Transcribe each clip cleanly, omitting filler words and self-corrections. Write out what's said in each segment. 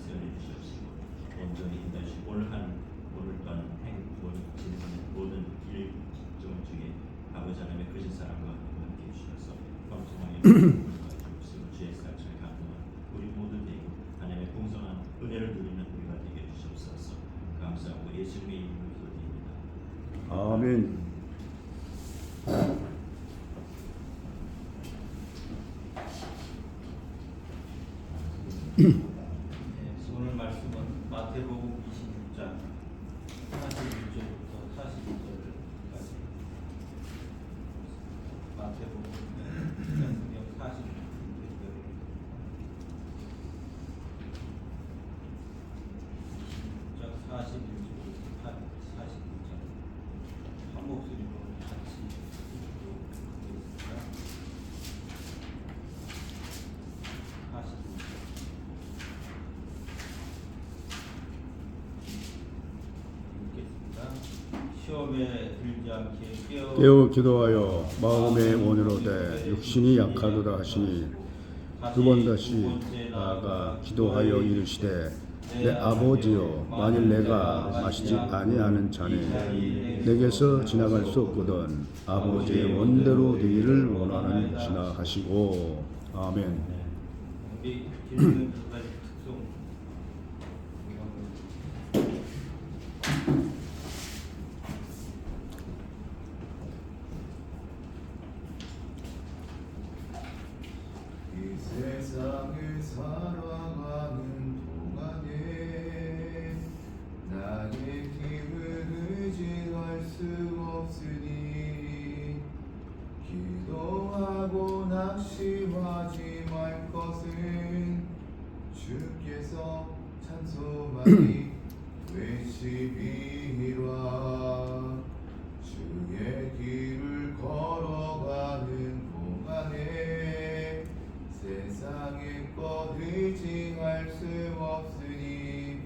역사해 주시옵시고 온전히 인도하시고 오늘 또한 진행하는 모든 일정 중에 아버지 하나님의 거짓 사랑과 함께 해주셔서 방송하게 주옵시고 주의 사랑을 감동한 우리 모두 되고 하나님의 풍성한 은혜를 누리는 우리가 되게 해주시옵소서. 감사하고 예수님의 이름으로 기도드립니다. 아멘. 오늘 말씀은 마태복음 26장 41절부터 42절까지 마태복음 41절 한 목소리로 같이 읽겠습니다. 42절 시험에 들지 않게 깨어 기도하여 마음의 원으로 돼 육신이 약하도다 하시니 두 번 다시 나아가 기도하여 이르시되 내 아버지여 만일 내가 마시지 아니하는 잔이 내게서 지나갈 수 없거든 아버지의 원대로 되기를 원하는 지나하시고 아멘. 읽는 것까지 특성 이 세상을 살아가는 동안에 나의 힘을 의지할 수 없으니 기도하고 낙심하지 말 것은 주께서 찬송하니 외치리라. 주의 길을 걸어가는 동안에 세상의 것 의지할 수 없으니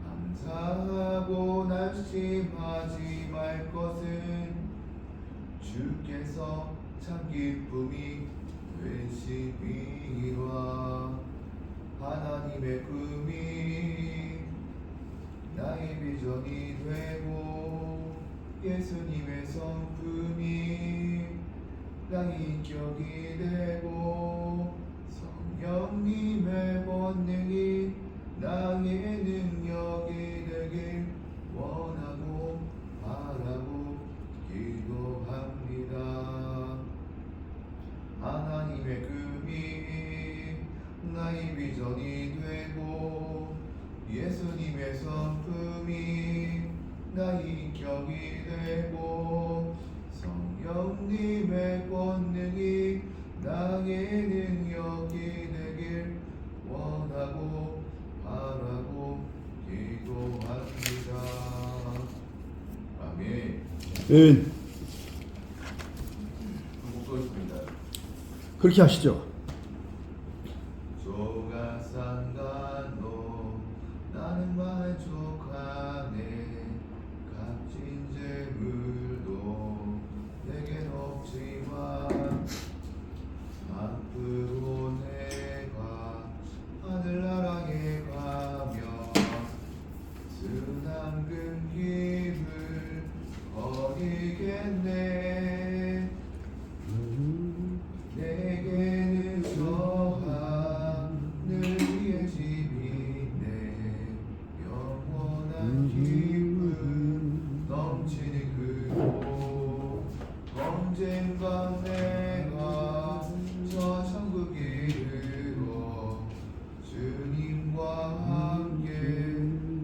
감사하고 낙심하지 말 것은 주께서 참 기쁨이 되시리라. 하나님의 꿈이 나의 비전이 되고 예수님의 성품이 나의 인격이 되고 성령님의 권능이 나의 능력이 되길 원하고 바라고 기도합니다. 하나님의 꿈이 나의 비전이 되고 예수님의 성품이 나의 인격이 되고 성령님의 권능이 나의 능력이 되길 원하고 바라고 기도합니다. 아멘. 아멘. 목소리입니다. 그렇게 하시죠. 조각상간로 나는 만족하네. 값진 재물도 내겐 없지만 앞으로 내가 하늘나라에 가면 수남근 길을 거리겠네. 내게는 저 하늘 위에 집이 있네. 영원한 기쁨 넘치는 그곳 언젠가 내가 저 천국 이르러 주님과 함께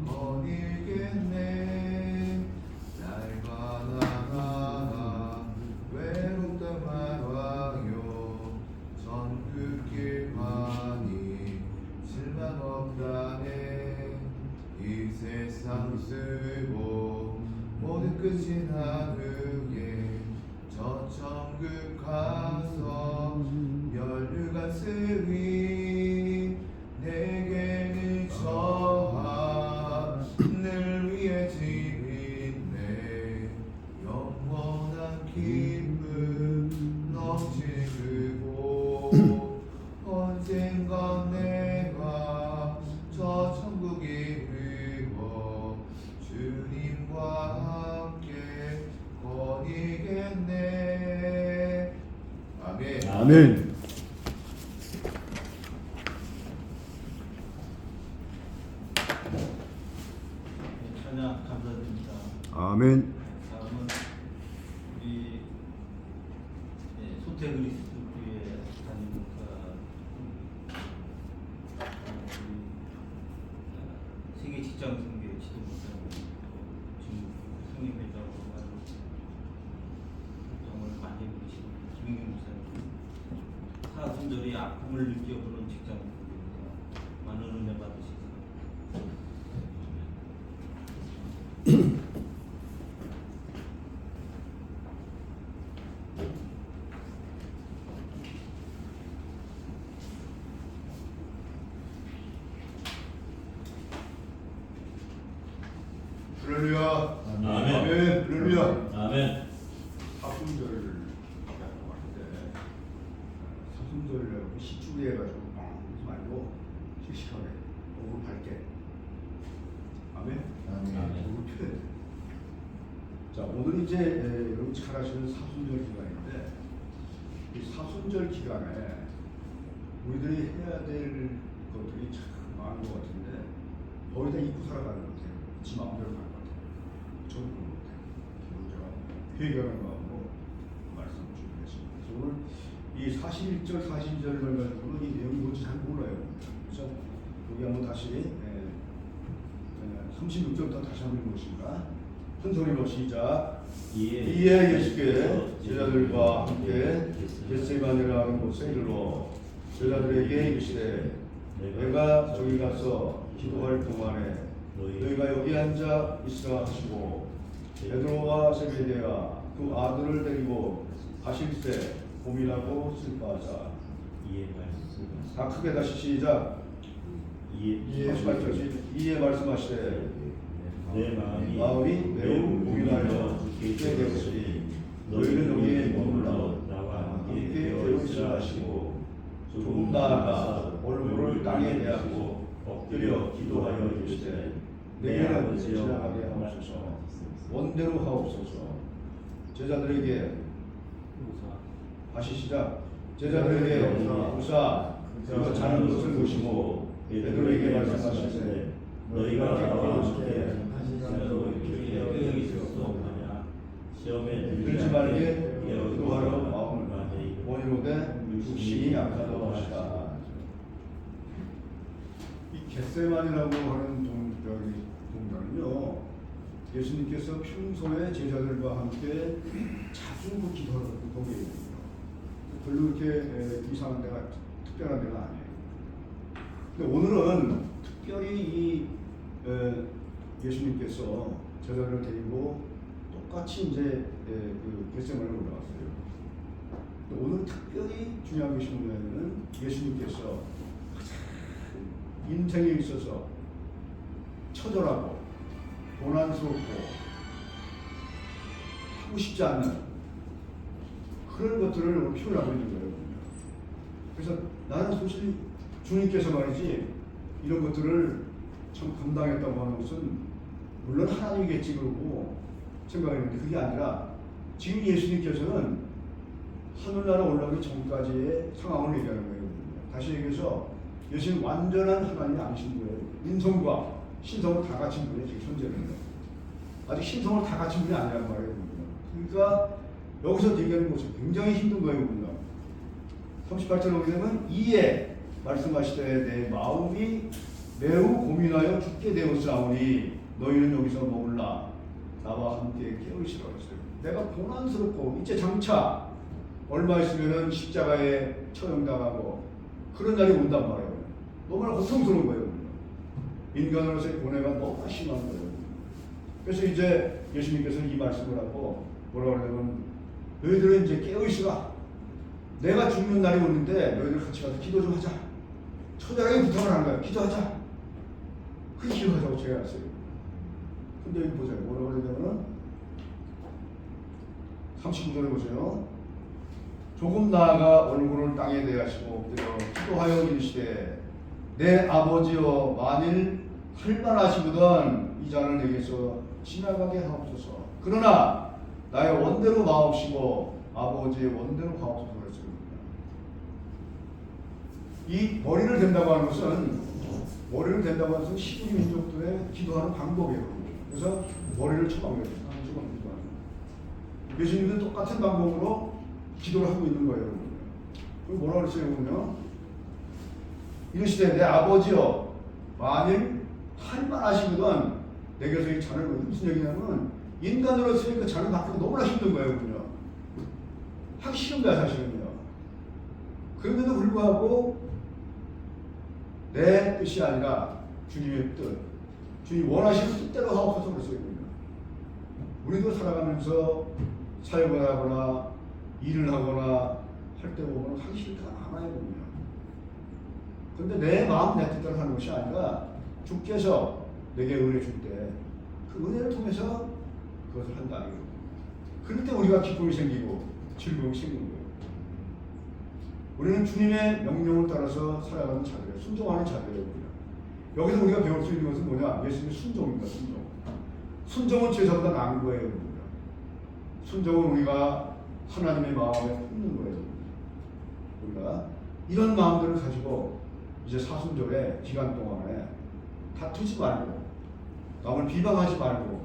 거닐겠네. 날마다 외롭다 말아요. 전국길만이 실망 없다네. 이 세상 쓰고 모든 끝이 난 후에 저 천국 가서 멸류관 쓰리. 내게는 저 하늘 위에 집 있네. 영원한 기쁨 넘치는 그곳 언젠가 내가 저 아멘. 찬양 감사드립니다. 아멘. 다음은 우리 소태 그리스도 교회 담임 세계 직장 선교회 지도 목사님 지금 성임회장으로 정을 많이 부르신 김인경 목사님 사순절이 아픔을 느껴보는 직장 선교회에서 많은 은혜 받으시고 할렐루야. 아멘. 아멘. 할렐루야. 아멘. 사순절을 하고 왔는데 사순절 시주기 해가지고 하지 말고 씩씩하게 오고 밝게. 아멘. 아멘. 오고 표현. 자, 오늘 이제 여러분 잘 아시는 사순절 기간인데 이 사순절 기간에 우리들이 해야 될 것들이 참 많은 것 같은데 거의 다 입고 살아가는 것 같아요. 지 마음대로 가는 것 같아요. 저는 그런 것 같아요. 오늘 제가 회개하는 마음으로 말씀을 준비했습니다. 그래서 오늘 이 41절, 42절을 가지고는 이 내용이 뭔지 잘 몰라요. 그래서 여기 한번 다시 36절부터 다시 한번 읽어보십니다. 큰 소리로 시작. 이에 예수께 제자들과 함께 겟세마네라는 곳에 이르러 제자들에게 이르시되 내가 저기 가서 기도할 동안에 너희가 여기 앉아 있으라 하시고 베드로와 세베대와 그 아들을 데리고 가실 때 고민하고 슬퍼하자. 다 크게 다시 시작. 이에 말씀하시되 내 마음이 매우 고민하여 죽게 되었으니 너희는 여기에 머물러 나와 함께 되었으라 하시고 조금 나아가 얼굴을 땅에 대하고 엎드려 기도하여 이르시되 내게는 지나가게 하옵소서. 원대로 하옵소서. 제자들에게 다시 시작. 제자들에게 우사 그가 자는 것을 보시고 베드로에게 말씀하시되 너희가 나와 함께 하시자도 이렇게 있을 수 없느냐. 시험에 들지 말게 기도하러 마음을 원이로되 육신이 약하다고 하시다. 이 겟세마니라고 하는 동작은요, 예수님께서 평소에 제자들과 함께 자주 기도하는 동작이거든요. 별로 이렇게 이상한 데가 특별한 데가 아니에요. 근데 오늘은 특별히 이 예수님께서 제자들을 데리고 똑같이 이제 그 겟세마니에 올라갔어요. 오늘 특별히 중요한 것이 뭐냐면은 예수님께서 인생에 있어서 처절하고 고난스럽고 하고 싶지 않는 그런 것들을 오늘 표현하고 있는 거예요. 그래서 나는 솔직히 주님께서 말이지 이런 것들을 참 감당했다고 하는 것은 물론 하나님이겠지 그러고 생각했는데 그게 아니라 지금 예수님께서는 하늘나라 올라가기 전까지의 상황을 얘기하는 거예요. 다시 얘기해서 예수님 완전한 하나님이 아니신 거예요. 인성과 신성을 다 갖춘 분이 지금 현재는 아직 신성을 다 갖춘 분이 아니란 말이에요. 그러니까 여기서 얘기하는 것은 굉장히 힘든 거예요. 38절 오게 되면 이에 말씀하시되 내 마음이 매우 고민하여 죽게 되었사오니 너희는 여기서 머물라 나와 함께 깨어있으라 했어요. 내가 고난스럽고 이제 장차 얼마 있으면은 십자가에 처형당하고 그런 날이 온단 말이에요. 너무나 고통스러운 거예요. 인간으로서의 고뇌가 너무 심한 거예요. 그래서 이제 예수님께서 이 말씀을 하고 뭐라고 하냐면 너희들은 이제 깨어있으라. 내가 죽는 날이 오는데 너희들 같이 가서 기도 좀 하자. 처절하게 부탁을 하는 거야. 기도하자. 그 기도하자고 제가 했어요. 근데 여기 보세요. 뭐라고 하냐면 39절에 보세요. 조금 나아가 얼굴을 땅에 대하시고 엎드려 기도하여 이르시되 내 아버지여 만일 할만하시거든 이 잔을 내게서 지나가게 하옵소서. 그러나 나의 원대로 마옵시고 아버지의 원대로 하옵소서 그랬습니다. 이 머리를 댄다고 하는 것은 시부리 민족들의 기도하는 방법이에요. 그래서 머리를 쳐박는 거예요. 예수님도 똑같은 방법으로 기도를 하고 있는 거예요. 그럼 뭐라 그랬어요? 보면 이르시되 내 아버지여 만일 할만 하시거든 내게서 이 잔을 무슨 얘기냐면 인간으로서의 그 잔을 받기가 너무나 힘든 거예요. 그냥 하기 싫은 거야 사실은요. 그런데도 불구하고 내 뜻이 아니라 주님의 뜻, 주님 원하시는 뜻대로 하옵소서 그랬어요. 우리도 살아가면서 사역을 하거나 일을 하거나 할 때 보면 하기 싫지가 않아요. 그런데 내 마음 내 뜻대로 하는 것이 아니라 주께서 내게 은혜 줄 때 그 은혜를 통해서 그것을 한다. 그럴 때 우리가 기쁨이 생기고 즐거움이 생기는 거예요. 우리는 주님의 명령을 따라서 살아가는 자들이에요. 순종하는 자들이에요. 여기서 우리가 배울 수 있는 것은 뭐냐? 예수님의 순종입니다. 순종은 죄사보다 나은 거예요. 순종은 우리가 하나님의 마음에 품는 거예요. 우리가 이런 마음들을 가지고 이제 사순절의 기간 동안에 다투지 말고 남을 비방하지 말고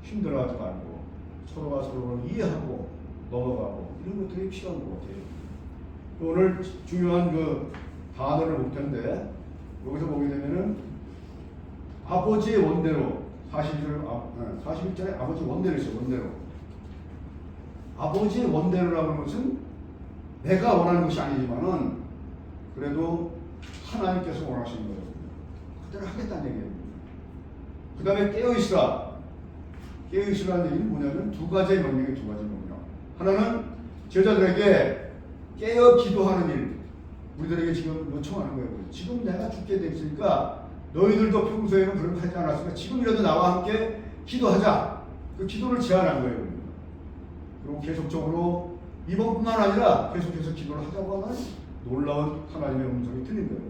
힘들어하지 말고 서로가 서로를 이해하고 넘어가고 이런 것들이 필요한 것 같아요. 오늘 중요한 그 단어를 볼 텐데 여기서 보게 되면은 아버지의 원대로 41절에 아버지 원대로 있어요. 원대로. 아버지의 원대로라고 하는 것은 내가 원하는 것이 아니지만은 그래도 하나님께서 원하시는 거예요. 그대로 하겠다는 얘기예요. 그 다음에 깨어있으라. 깨어있으라는 얘기는 뭐냐면 두 가지의 명령이 두 가지 명령. 하나는 제자들에게 깨어 기도하는 일. 우리들에게 지금 요청하는 거예요. 지금 내가 죽게 됐으니까 너희들도 평소에는 그렇게 하지 않았으니까 지금이라도 나와 함께 기도하자. 그 기도를 제안한 거예요. 그리고 계속적으로 이번뿐만 아니라 계속해서 기도를 하자고 하는 놀라운 하나님의 음성이 들린 거예요.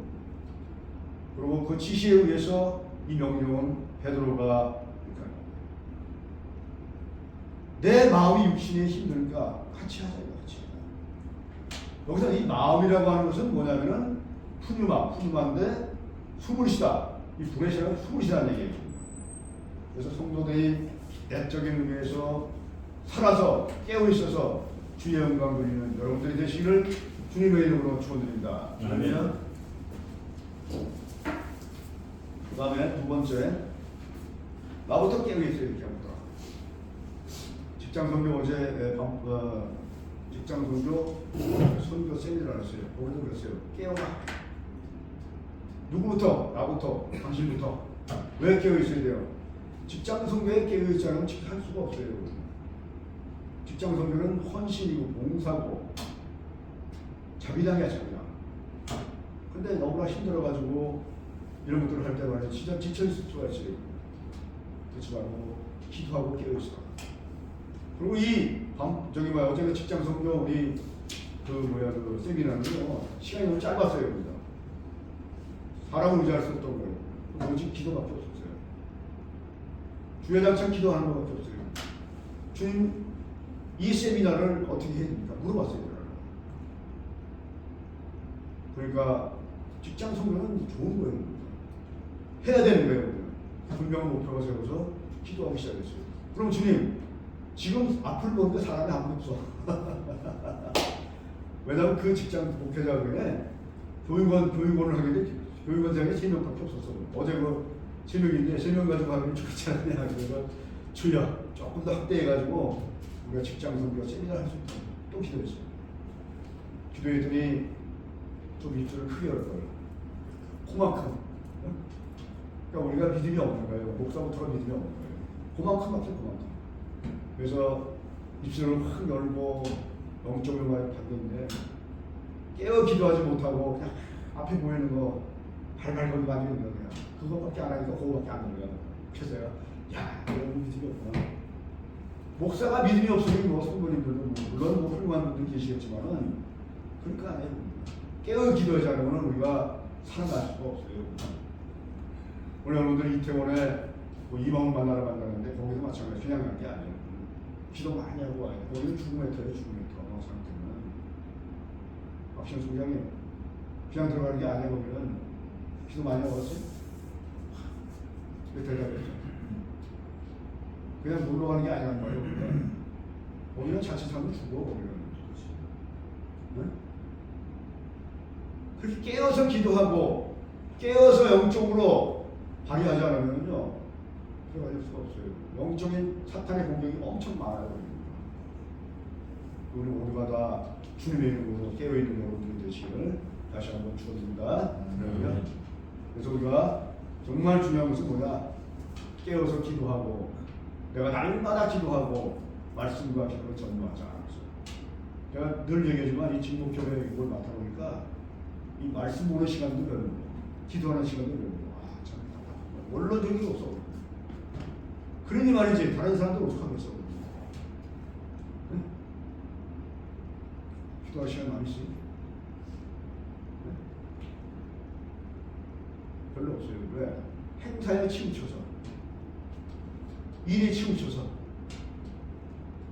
그리고 그 지시에 의해서 이 명령은 베드로가 내 마음이 육신이 힘드니까 같이 하자. 같이. 여기서 이 마음이라고 하는 것은 뭐냐면은 푸뉴마인데 숨을 쉬다. 이 불의 시간은 숨을 쉬다는 얘기예요. 그래서 성도들이 내적인 의미에서 살아서 깨어 있어서 주의 영광 돌리는 여러분들이 되시기를 주님의 이름으로 축원드립니다. 아멘. 그 다음에 두 번째 나부터 깨어 있어야 이렇게 합니다. 직장 선교 어제 직장 선교 세미나를 했어요. 오늘도 그랬어요. 깨어라. 누구부터? 나부터, 당신부터. 왜 깨어 있어야 돼요? 직장 선교에 깨어 있지 않으면 할 수가 없어요. 직장 선교는 헌신이고 봉사고 자비당이야 자비당. 근데 너무나 힘들어가지고 이런 것들을 할 때마다 진짜 지쳐있을 수가 있어요. 그렇지 말고 기도하고 깨어 있어. 그리고 어제 직장 선교 우리 그 세미나는요 시간이 너무 짧았어요. 여기다. 사람을 의지할 수 없던 거예요. 오직 기도밖에 없었어요. 주야장창 기도하는 것밖에 없어요. 주님 이 세미나를 어떻게 해야 됩니까? 물어봤어요. 그러니까 직장 선교는 좋은 거예요. 해야 되는 거예요. 분명한 목표가 세워서 기도하기 시작했어요. 그럼 주님 지금 앞을 보는데 사람이 아무도 없어. 왜냐하면 그 직장 목회자들에 교육원을 하게 돼 교육원장이 3명밖에 없었어. 어제 3명인데 3명 가지고 하면 좋지 않냐. 그래서 주여 조금 더 확대해가지고 우리가 직장 선교 세미나를 할 수 있도록 또 기도했어요. 기도했더니 좀 입술을 크게 열 거예요. 그만큼. 그러니까 우리가 믿음이 없는 거예요. 목사부터가 믿음이 없는 거예요. 그만큼밖에 그만큼. 그래서 입술을 확 열고 영적으로 많이 받는데 깨어 기도하지 못하고 그냥 앞에 보이는 거 발발거리 가지고 있는 거야. 그것밖에 안 하니까 그거밖에 안 들어요. 그래서 야, 이런 믿음이 없구나. 목사가 믿음이 없으면 뭐 성도님들도 물론 뭐 훌륭한 분들 계시겠지만은 그러니까 아니에요. 깨어 기도하지 않으면 우리가 살아갈 수가 없어요. 오늘 여러분들 이태원에 뭐 이방을 만나는데 거기서 마찬가지 그냥 간 게 아니에요. 기도 많이 하고 와요. 거기는 죽음의 터예요. 죽음의 터 상태는 박신 총장님 그냥 들어가는 게 아니야. 보면 기도 많이 먹었어요? 왜 대답했죠? 그냥 놀러 가는 게 아니란 말이에요. 거기는 자칫하면 죽어. 거기는. 응? 그렇게 깨어서 기도하고 깨어서 영적으로 발휘하지 않으면요 들어갈 수가 없어요. 영적인 사탄의 공격이 엄청 많아요. 우리 모두가 다 주님의 이름으로 깨어있는 여러분들 되시기를 다시 한번 축원드립니다. 그래서 우리가 정말 중요한 것은 뭐냐? 깨어서 기도하고 내가 날마다 기도하고 말씀과 기도를 전무하자. 제가 늘 얘기하지만 이 진목교회 이걸 맡아보니까 이 말씀 보는 시간도 별로, 기도하는 시간도 별로. 참 답답한 거야. 원론적인 게 없어. 그러니 말이지 다른 사람들 어떡하겠어. 응? 기도할 시간 많이 있어요? 응? 별로 없어요. 왜? 행사에 치우쳐서, 일에 치우쳐서,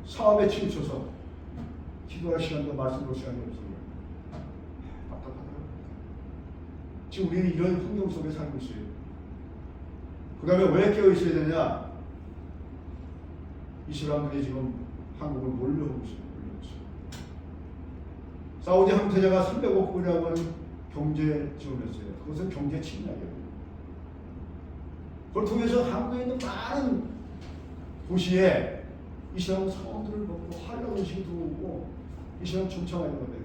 사업에 치우쳐서 기도할 시간도 말씀 볼 시간이 없어요. 답답하더라고요. 지금 우리는 이런 환경 속에 살고 있어요. 그 다음에 왜 깨어 있어야 되냐? 이 사람들이 지금 한국을 몰려오고 있어요. 사우디 황태자가 300억 불이라고 하는 경제 지원했어요. 그것은 경제 침략이에요. 그걸 통해서 한국에 있는 많은 도시에 이슬람 사원들을 먹고 한국 음식이 들어오고 이슬람 충청하는 건데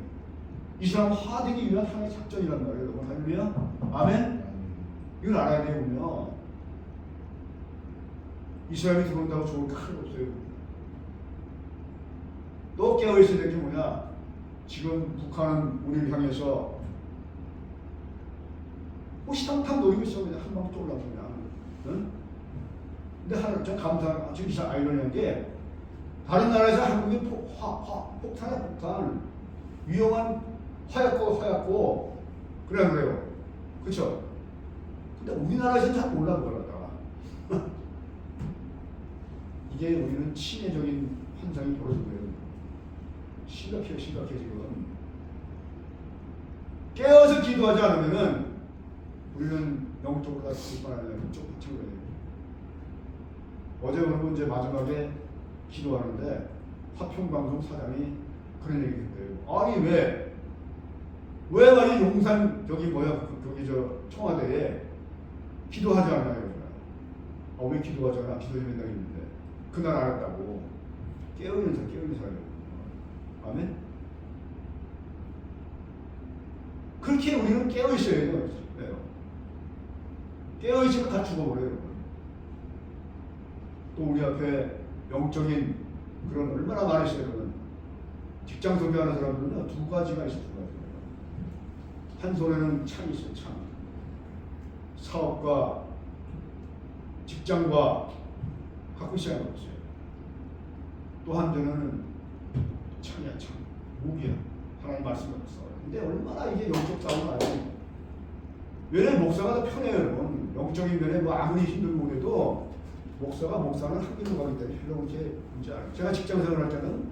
이슬람 화되기 위한 하나의 작전이란 말이에요. 여러분 할렐루야. 아멘. 이걸 알아야 되군요. 이슬람이 들어온다고 좋을 게 하나도 없어요. 또 깨어있어야 될 게 뭐냐? 지금 북한은 우리를 향해서 호시탐탐 노리고 있어. 그냥 한 방 쫄라고 그냥. 응? 근데 하나 좀 감사한, 지금 이상 아이러니한 게 다른 나라에서 한국이 폭탄이야, 폭탄. 위험한 화약고 그래요. 그쵸? 근데 우리나라에서는 잘 몰라 그걸 갖다가. 이게 우리는 친애적인 현상이 벌어진 거예요. 심각해 지금. 깨어서 기도하지 않으면은 우리는 영적으로 다 출발하려면 좀 마찬가지예요. 어제 오늘 이제 마지막에 기도하는데 화평방송 사장이 그런 얘기 했대요. 아니 왜 말이 용산 거기 저 청와대에 기도하지 않나요? 왜 기도하지 않아? 기도 좀 맨날 있는데 그날 안 했다고. 깨어있는 사람이에요. 아멘. 그렇게 우리는 깨어있어야 돼요. 깨어있으면 다 죽어버려요. 또 우리 앞에 영적인 그런 얼마나 많이 있어요. 여러분. 직장 선교하는 사람들은 두 가지가 있어요. 한 손에는 창이 있어요. 창. 사업과 직장과 갖고 있어야 하는 없어요. 또 한편은 창이야, 창. 무기야. 하나님 말씀을 써. 근데 얼마나 이게 영적 싸움을 알아요. 왜냐면 목사가 더 편해요, 여러분. 영적인 면에 뭐 아무리 힘들고 그래도 목사는 한 길로 가기 때문에 별로 그렇게 문제 안 해요. 제가 직장 생활할 때는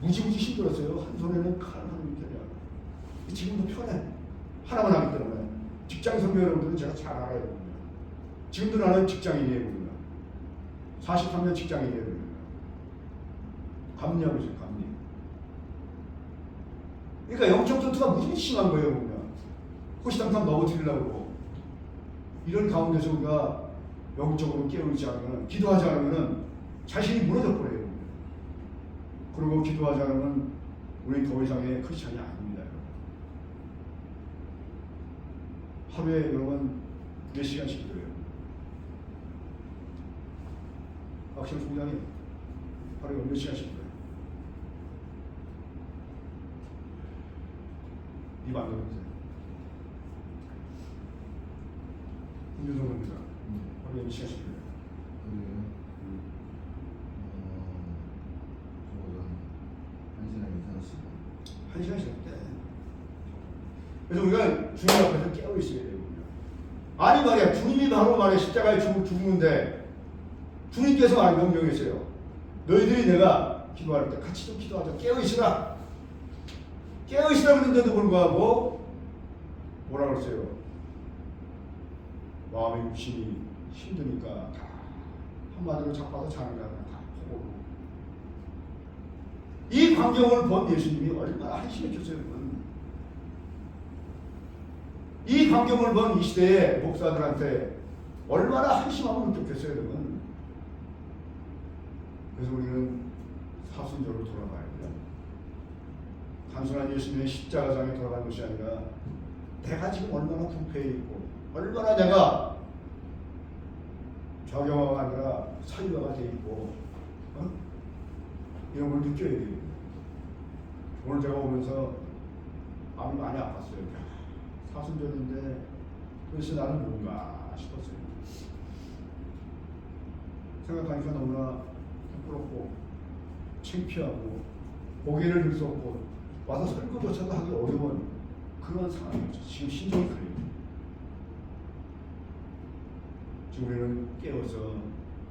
무지무지 힘들었어요. 한 손에는 칼, 한 손에는 편이야. 지금도 편해. 하나만 하기 때문에. 직장 선배 여러분들은 제가 잘 알아요. 지금도 나는 직장인이에요. 43년 직장인이에요. 감리하고 있어요. 감리. 그러니까 영적 전투가 무지무지 심한 거예요. 보면. 호시탐탐 넘어뜨리려고 그러고. 이런 가운데서 우리가 영적으로 깨어있지 않으면, 기도하지 않으면 자신이 무너져 버려요. 그리고 기도하지 않으면 우리 더 이상의 크리스찬이 아닙니다. 하루에 여러분 몇 시간씩 기도해요? 박시영 총장이 하루에 몇 시간씩 기도해요? 입 안 열어보세요. 김준성 선교사 하루에 몇 시간씩 기도해요? 한 시간씩 할 때. 그래서 우리가 주님 앞에서 깨어 있어야 돼요. 아니 말이야, 주님이 바로 말해 십자가에 죽는데 주님께서 말해 명령했어요. 너희들이 내가 기도할 때 같이 좀 기도하자. 깨어 있으라. 깨어 있으라 그랬는데도 불구하고 뭐라 그랬어요? 마음의 육신이 힘드니까 다 한마디로 자빠서 자는 거야. 다 포고로. 이 광경을 본 예수님이 얼마나 한심했겠어요. 여러분. 이 광경을 본 이 시대의 목사들한테 얼마나 한심함을 느꼈겠어요. 여러분. 그래서 우리는 사순절로 돌아가야 돼요. 단순한 예수님의 십자가상에 돌아가는 것이 아니라 내가 지금 얼마나 부패해 있고 얼마나 내가 좌경화가 아니라 사유화가 돼 있고 이런 걸 느껴야 돼요. 오늘 제가 오면서 마음이 많이 아팠어요. 사순절인데 도대체 나는 뭔가 싶었어요. 생각하니까 너무나 부끄럽고 창피하고 고개를 들 수 없고 와서 설교조차도 하기 어려운 그런 상황이었죠. 지금 심정이 그래요. 지금 우리는 깨어서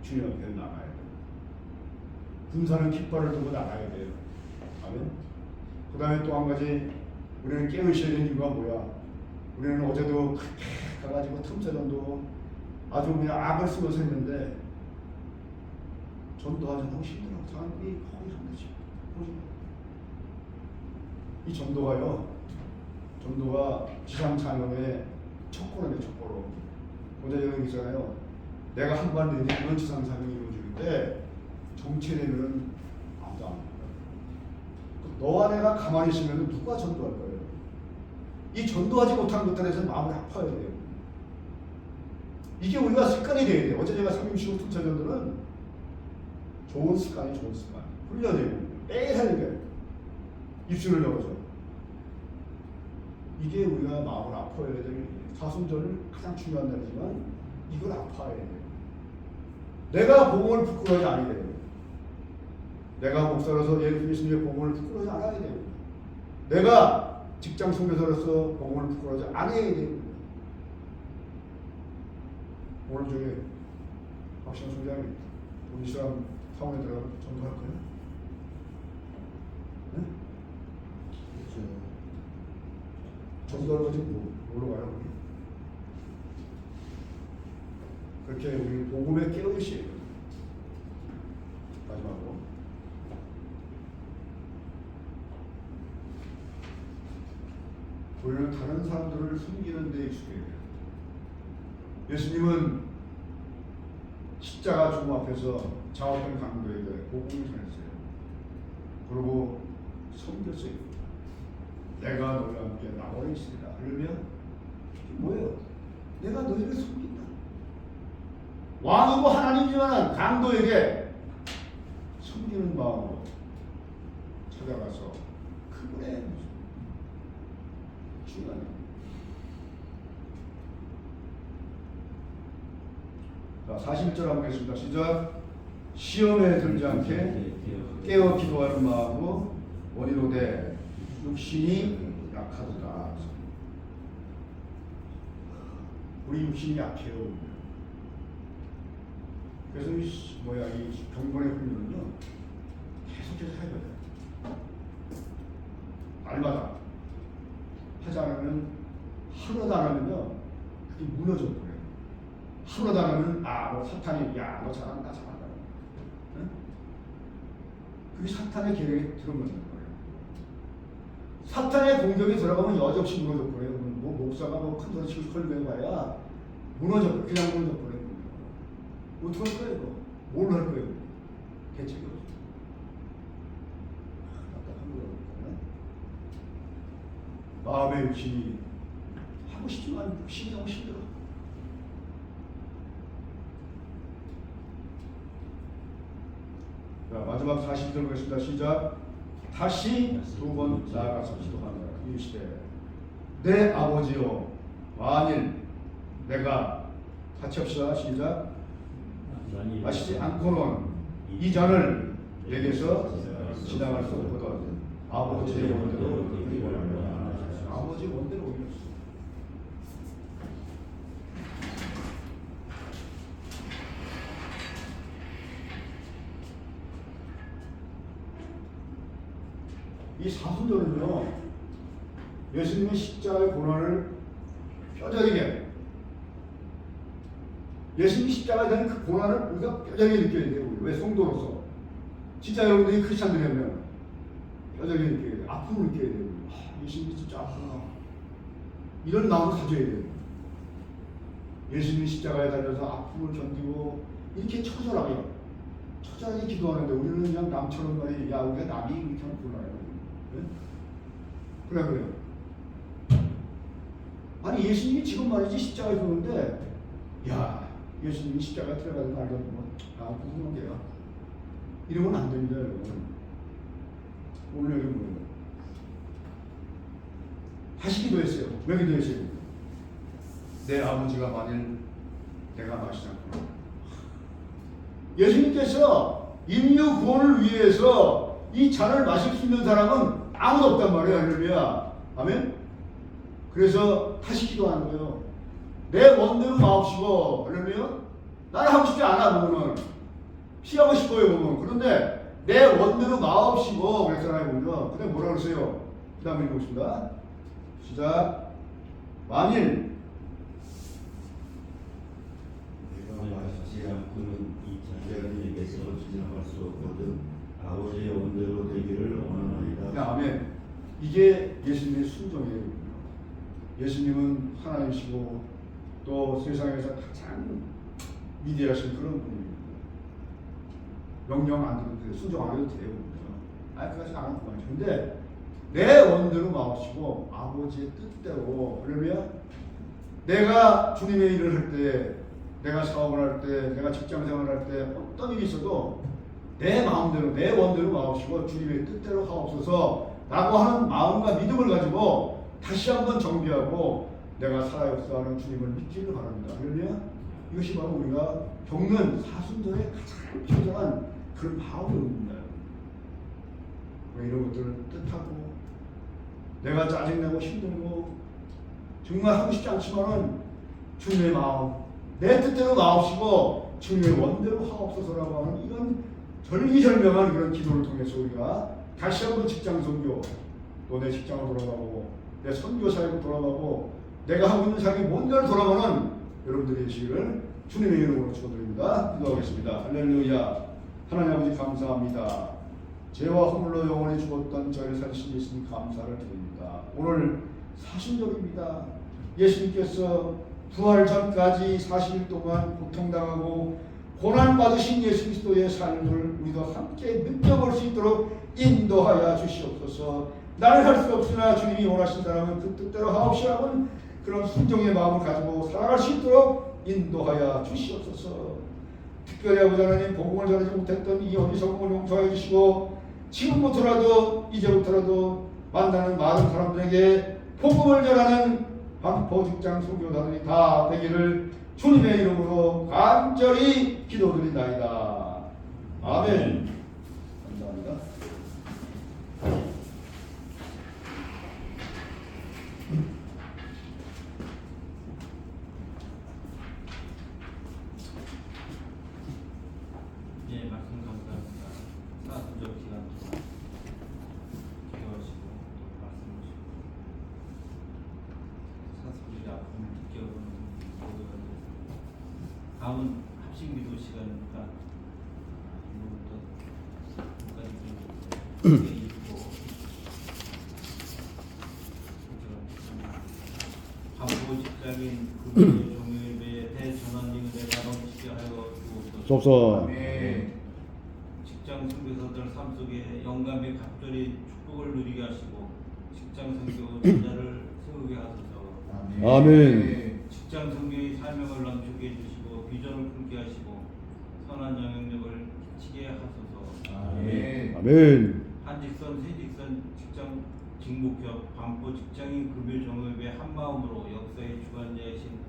주님 앞에 나가야 돼요. 군사는 깃발을 두고 나가야 돼요. 아멘. 그 다음에 또 한 가지 우리는 깨어있어야 되는 이유가 뭐야? 우리는 어제도 그렇게 가가지고 틈새전도 아주 그냥 악을 쓰면서 했는데 전도하지 너무 힘들어. 사람들이 거기 힘들지. 이 전도가요. 전도가 지상 찬양의 첫걸음이에요. 첫걸음. 어제 여기 있잖아요. 내가 한 발 내딛으면 지상 찬양이 이루어지는데 정체되면은 아무도 안 합니다. 너와 내가 가만히 있으면 누가 전도할 거예요? 이 전도하지 못한 것들에 대해서 마음이 아파야 돼요. 이게 우리가 습관이 돼야 돼요. 어제 제가 365 투차전도는 좋은 습관. 훈련이에요. 매일 하는 거예요. 입술을 열어서. 이게 우리가 마음을 아파야 될 사순절은 가장 중요한 날이지만 이걸 아파야 돼요. 내가 복음을 부끄러워하지 않아야 돼요. 내가 목사로서 예수님의 복음을 부끄러워하지 않아야 돼요. 내가 직장 선교사로서 복음을 부끄러워하지 않아야 돼요. 오늘 중에 박시영 소장님 우리 사람 사원에 들어가면 전도할 거예요? 네? 전도하는 거지 뭘로 가요? 그렇게 우리 복음에 깨어있어야 돼요. 마지막으로 우리는 다른 사람들을 숨기는 데 익숙해야 돼요. 예수님은 십자가 주님 앞에서 자업한 강도에게 복음을 전했어요. 그리고 섬겼어요. 내가 너희와 함께 나와 있으리라. 그러면 뭐예요? 내가 너희를 섬긴다. 왕이고 하나님이지만 강도에게 섬기는 마음으로 찾아가서 그분의 중요한 자, 41절 한번 보겠습니다. 시작. 시험에 들지 않게 깨어 기도하는 마음으로 원이로되 육신이 약하도다. 우리 육신이 약해요. 그래서 이 경건의 훈련은요 계속해서 해야 돼요. 날마다 하지 않으면 하루도 안 하면요 그게 무너져 버려요. 하루도 안 하면 너 사탄이 너 잘한다. 응? 그게 사탄의 계략에 들어맞는 거예요. 사탄의 공격이 들어가면 여지없이 무너져 버려요. 뭐 목사가 큰 소리 치고 설교해봐야 무너져 버려. 그냥 무너져 버려요. 어떻게 할 거예요? 이거? 뭘 할 거예요? 대책이 없어요. 답답한 거라니까요. 마음의 욕심이 하고 싶지만 심정은 힘들어. 자, 마지막 40절 보겠습니다. 시작. 다시 두 번 나아가서 기도한다. 이 시대 내 아버지여 만일 내가 같이 합시다. 시작. 마시지 않고는 이 잔을 내게서 지나갈 수 없거든. 아버지의 원대로 아버지 원대로 오셨어. 이 사순절은요 예수님의 십자가의 고난을 뼈저리게 예수님이 십자가에 대한 그 고난을 우리가 뼈저리게 느껴야 돼요. 왜 성도로서 진짜 여러분들이 크리스찬들이면 뼈저리게 느껴야 돼요. 아픔을 느껴야 돼요. 예수님이 진짜 아프구나. 이런 마음을 가져야 돼요. 예수님이 십자가에 달려서 아픔을 견디고 이렇게 처절하게 기도하는데 우리는 그냥 남처럼 말이 야 우리가 남이 이렇게 하면 몰라요. 네? 그래요. 아니 예수님이 지금 말이지 십자가에 도는데 야 예수님이 십자가에 들어가서 말도 무슨 게야 이러면 안 됩니다 여러분. 오늘 여기 뭐예요? 다시 기도했어요. 왜 기도했어요? 내 아버지가 만일 내가 마시지 않구나. 예수님께서 인류 구원을 위해서 이 잔을 마실 수 있는 사람은 아무도 없단 말이에요. 할렐루야. 아멘. 그래서 다시 기도하는 거예요. 내 원대로 마옵시고. 할렐루야. 나는 하고 싶지 않아 보면 피하고 싶어요 보면. 그런데 내 원대로 마옵시고 그랬잖아요 보면. 근데 뭐라 그러세요? 그 다음에 읽어보겠습니다. 시작. 만일 내가 마시지 않고는 이 자녀에게서 지나갈 수 없거든 아버지의 원대로 되기를 원하나이다. 아멘. 이게 예수님의 순종이에요. 예수님은 하나님이시고 또 세상에서 가장 위대하신 그런 분입니다. 명령 안 들어도 돼요. 순종 안 해도 돼요. 그까지 안 하고 말이죠. 근데 내 원대로 마옵시고 아버지의 뜻대로. 그러면 내가 주님의 일을 할 때, 내가 사업을 할 때, 내가 직장생활을 할 때 어떤 일이 있어도 내 마음대로 내 원대로 마옵시고 주님의 뜻대로 하옵소서 라고 하는 마음과 믿음을 가지고 다시 한번 정비하고 내가 살아역사하는 주님을 믿기를 바랍니다. 그러면 이것이 바로 우리가 겪는 사순절의 가장 표정한 그런 마음입니다. 이런 것들을 뜻하고 내가 짜증내고 힘들고 정말 하고 싶지 않지만은 주님의 마음 내 뜻대로 마옵시고 주님의 원대로 하옵소서라고 하는 이런 절기절명한 그런 기도를 통해서 우리가 다시 한번 직장 선교 또 내 직장을 돌아가고 내 선교 사역을 돌아가고 내가 하고 있는 사역이 뭔가를 돌아가는 여러분들의 시기를 주님의 이름으로 축원드립니다. 기도하겠습니다. 할렐루야. 하나님 아버지 감사합니다. 죄와 허물로 영원히 죽었던 저를 살리신 예수님 감사를 드립니다. 오늘 사순절입니다. 예수님께서 부활 전까지 40일 동안 고통당하고 고난받으신 예수 그리스도의 삶을 우리도 함께 느껴볼 수 있도록 인도하여 주시옵소서. 나는 할 수 없으나 주님이 원하신다면 그 뜻대로 하옵시라는 그런 순종의 마음을 가지고 살아갈 수 있도록 인도하여 주시옵소서. 특별히 아버지 하나님 복음을 전하지 못했던 이 어리석음을 용서해 주시고 지금부터라도 이제부터라도 만나는 많은 사람들에게 복음을 전하는 반포 직장 선교사들이 다 되기를 주님의 이름으로 간절히 기도드린다이다. 아멘. 감사합니다. 예, 말씀 감사합니다. 사순절 기간 동안 기도하시고 또 말씀 주시고 사순절의 아픔을 느껴보는 모두가 되었습니다. 다음은 합식기도 시간이니까 이거부터 읽고 반포 직장인 금요일 종일배의 대전환님을 내가 넘치게 하여 주옵소서. 섭서. 직장 선교사들 삶 속에 영감의 갑절이 축복을 누리게 하시고 직장 선교 제자를 세우게 하소서. 아멘. 직장 선교의 사명을 넘치게 해주시고 비전을 품게 하시고 선한 영향력을 끼치게 하소서. 아멘. 한직선 세직선 직장 직목협 반포 직장인 금요 정협의 한 마음으로 역사의 주관자이신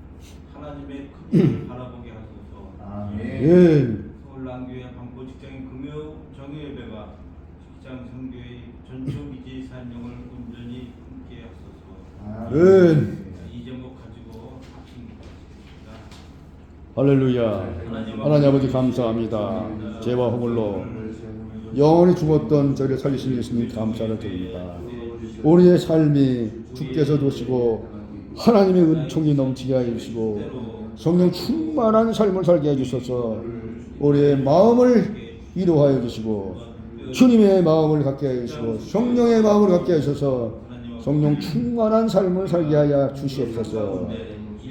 하나님의 큰 일을 바라보게 하소서. 아멘. 서울남교회 반포 직장인 금요 정협회가 직장 선교의 전초기지 사명을 온전히 품게 하소서. 아멘. 이 제목 가지고 합심하겠습니다. 할렐루야. 하나님 아버지 감사합니다. 죄와 허물로 영원히 죽었던 저를 살리신 예수님 감사를 드립니다. 우리의 삶이 주께서 도시고 하나님의 은총이 넘치게 하여 주시고 성령 충만한 삶을 살게 해 주셔서 우리의 마음을 위로하여 주시고 주님의 마음을 갖게 해 주시고 성령의 마음을 갖게 하셔서 성령 충만한 삶을 살게 하여 주시옵소서.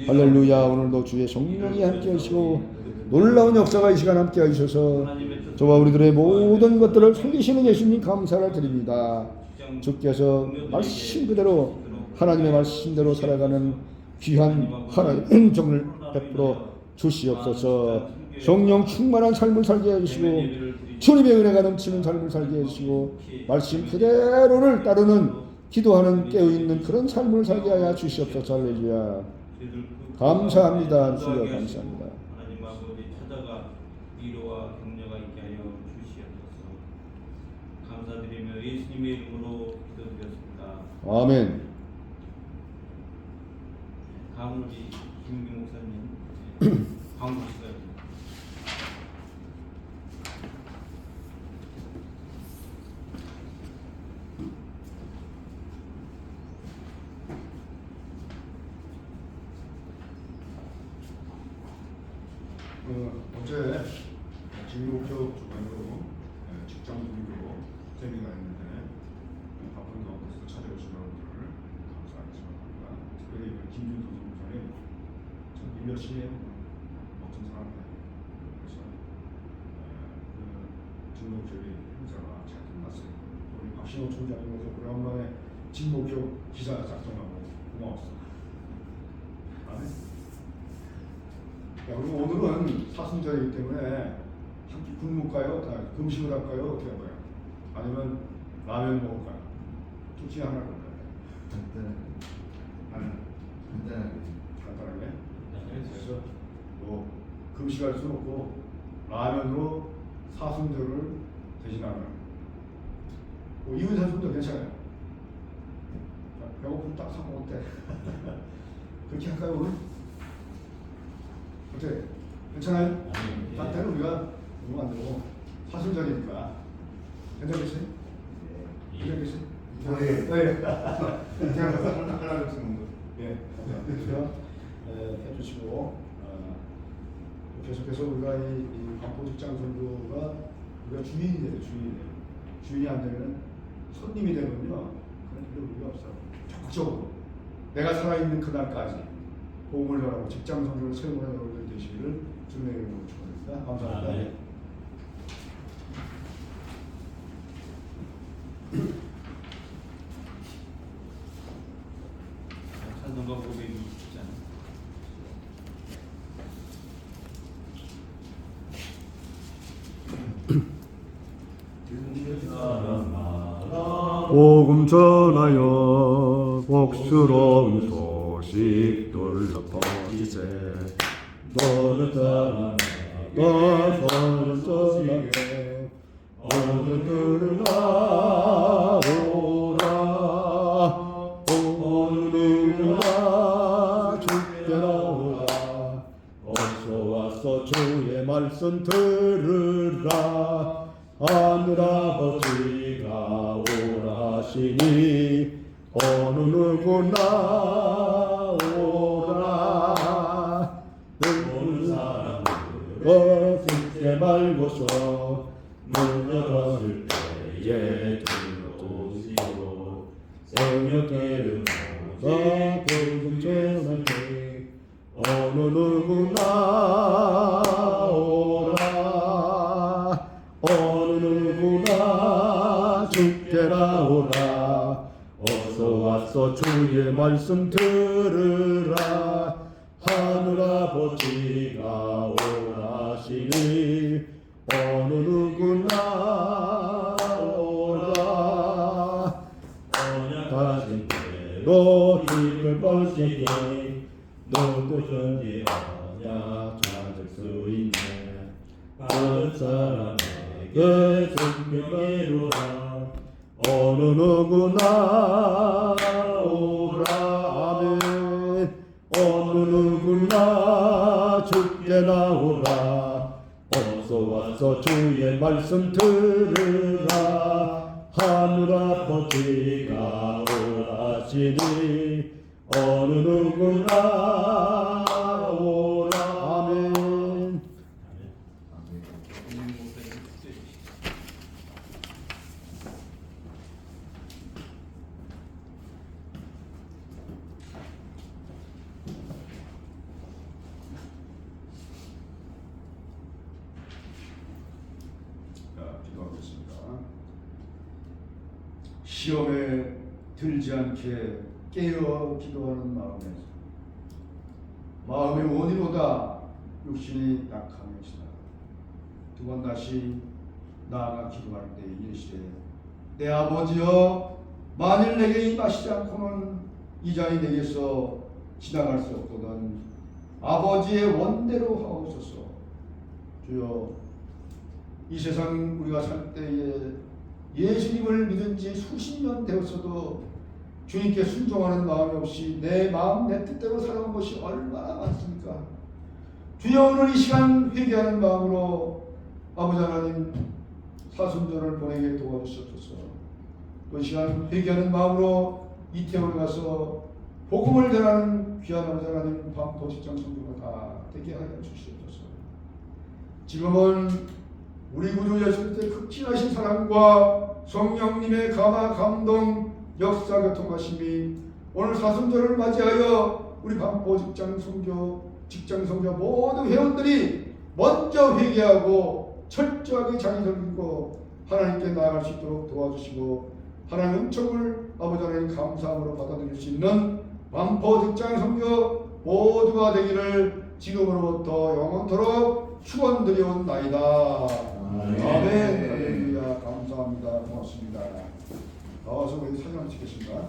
할렐루야. 오늘도 주의 성령이 함께 하시고 놀라운 역사가 이 시간 함께 하셔서 저와 우리들의 모든 것들을 살리시는 예수님 감사를 드립니다. 주께서 말씀 그대로 하나님의 말씀대로 살아가는 귀한 하나님의 은총을 베풀어 주시옵소서. 성령 충만한 삶을 살게 해주시고 주님의 은혜가 넘치는 삶을 살게 해주시고 말씀 그대로를 따르는 기도하는 깨어있는 그런 삶을 살게 하여 주시옵소서. 할렐루야. 감사합니다. 주여 감사합니다. 하나님 아버지 찾아가 위로와 격려가 있게 하여 주시옵소서. 감사드리며 예수님의 이름으로 기도드렸습니다. 아멘. 다음 우리 김민 목사님 광고 시간입니다. 어제 진목적 주관으로 직장 분위기로 세미가 있는데 바쁜 가운데서 찾아오신 여러분들을 감사하게 생각합니다. 특별히 김준도 선생님 참 열심히 멋진 사람이에요. 그래서 진목적인 행사가 잘 끝났어요. 우리 박신호 총장님께서 오랜만에 진목적 기사 작성하고 고마웠어요. 야, 그리고 오늘은 사순절이기 때문에 함께 굶을까요? 금식을 할까요? 어떻게 할까요? 아니면 라면 먹을까요? 둘 중에 하나를 골라요. 간단하게. 그래서 뭐 금식할 수는 없고 라면으로 사순절을 대신하는. 뭐 이은 사순도 괜찮아요. 배고프면 딱 사 먹을 때 그렇게 할까요 오늘? 어때? 괜찮아요? 반대로 우리가 너무 안 되고 사순절이니까 괜찮겠어요? 괜찮겠어요? 네. 그냥 하나를 쓰는 거. 예. 그래서 해주시고 계속해서 우리가 이 반포 직장 선교가 우리가 주인이 돼요. 주인이 안 되면 손님이 되면요. 그런 필요 우리가 없어. 적극적으로 내가 살아있는 그날까지 복음을 전하고 직장 선교를 세우는 여러분들 되시기를 주님의 이름으로 축원합니다. 감사합니다. 찬송가 고백이 있잖아요. 복음 전하여 복스러운 소식 돌려 퍼지세. 너를 따라 너를 전하여 오늘을 나오라. 오늘을 나 주께 나오라. 어서 와서 주의 말씀 들으라. 하늘 아버지가 오라 하시니 어느 누구나 오라. 늙은 사람들을 굳게 말고서 물러갔을 때에 들어오시오. 새벽에는 오사 복음 전하니 어느 누구나 오라. 어느 누구나 주께 나오라. 어서 와서 주의 말씀 들으라. 하늘 아버지가 오라 하시니 어느 누구나 오라. 언약하신 대로 힘을 뻗으니 너도 현재 언약 찾을 수 있네. 다른 사람에게 증명해주라. 어느 누구나 오라. 아멘. 어느 누구나 주께 나오라. 어서 와서 주의 말씀 들으라. 하늘 아버지가 오라 하시니 어느 누구나 오라. 아멘. 김민희 목사님 축도해 주시죠. 자, 기도하겠습니다. 시험에 들지 않게 깨어 기도하는 마음의 원이로다 육신이 약함이시다. 두 번 다시 나아가 기도할 때 이르시되 내 아버지여 만일 내게 임하시지 않고는 이 잔이 내게서 지나갈 수 없거든 아버지의 원대로 하옵소서. 주여 이 세상 우리가 살 때에 예수님을 믿은 지 수십 년 되었어도 주님께 순종하는 마음이 없이 내 마음 내 뜻대로 살아온 것이 얼마나 많습니까? 주여 오늘 이 시간 회개하는 마음으로 아버지 하나님 사순절을 보내게 도와주시옵소서. 또 이 시간 회개하는 마음으로 이태원에 가서 복음을 전하는 귀한 아버지 하나님 반포 직장 성도가 다 되게 하여 주시옵소서. 지금은 우리 구주 예수 그리스도의 극진하신 사랑과 성령님의 감화 감동 역사 교통하심이 오늘 사순절을 맞이하여 우리 반포 직장 성교 모든 회원들이 먼저 회개하고 철저하게 자기 섬기고 하나님께 나아갈 수 있도록 도와주시고 하나님 은총을 아버지 하나님 감사함으로 받아들일 수 있는 반포 직장 성교 모두가 되기를 지금으로부터 영원토록 축원드리옵나이다. 아멘. 할렐루야. 감사합니다. 고맙습니다. 나와서 우리 사진 찍겠습니다.